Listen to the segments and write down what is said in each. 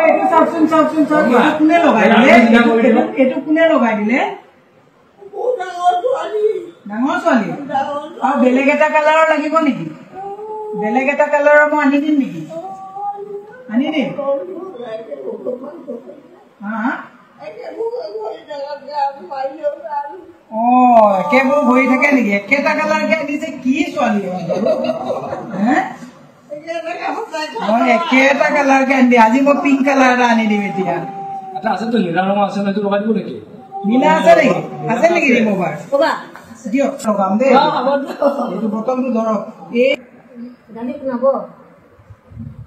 এইটো চাওকচোন চাওকচোন চাওক এইটো কোনে লগাই দিলে এইটো কোনে লগাই দিলে ডাঙৰ ছোৱালী আৰু বেলেগ এটা কালাৰৰ লাগিব নেকি বেলেগ এটা কালাৰৰ মই আনি দিম নেকি আনি দিম একেবোৰ ভৰি থাকে নেকি একেটা কালাৰকে আনিছে কি ছোৱালী একেটা কালাৰকে আনি দিয়ে আজি মই পিংক কালাৰ এটা আনি দিম এতিয়া নীলা আছে নেকি আছে নেকি ৰিমোভাৰ দিয়ক লগাম দেই এইটো বটলটো ধৰক এই গালি শুনাব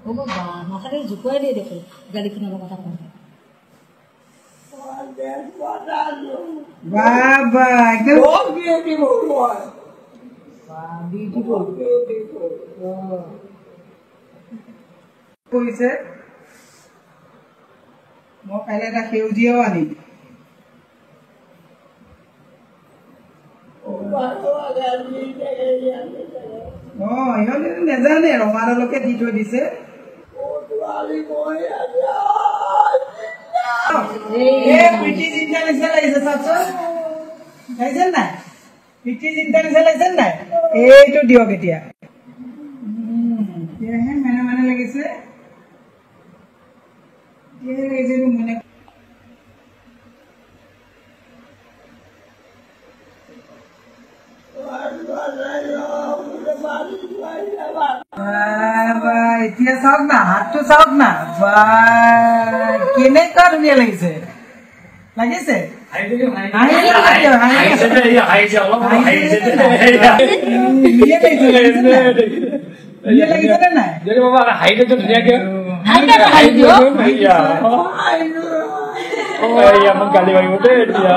হ'ব বা মাথাটো জোকুৱাই দিয়ে দেখোন গালি শুনাব কথা কওঁতে বাবা একদম কৰিছে মই কাইলৈ এটা সেউজীয়াও আনিম ইহঁতে নেজানে ৰঙাডালকে দি থৈ দিছে এইটো দিয়ক এতিয়া মানে মানে লাগিছে মানে এতিয়া চাওক না হাতটো চাওক না কেনেকুৱা ধুনীয়া লাগিছে লাগিছে লাগিছে নাই গালি মাৰিব দেই এতিয়া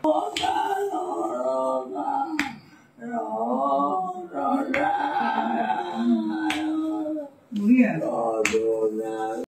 Oh,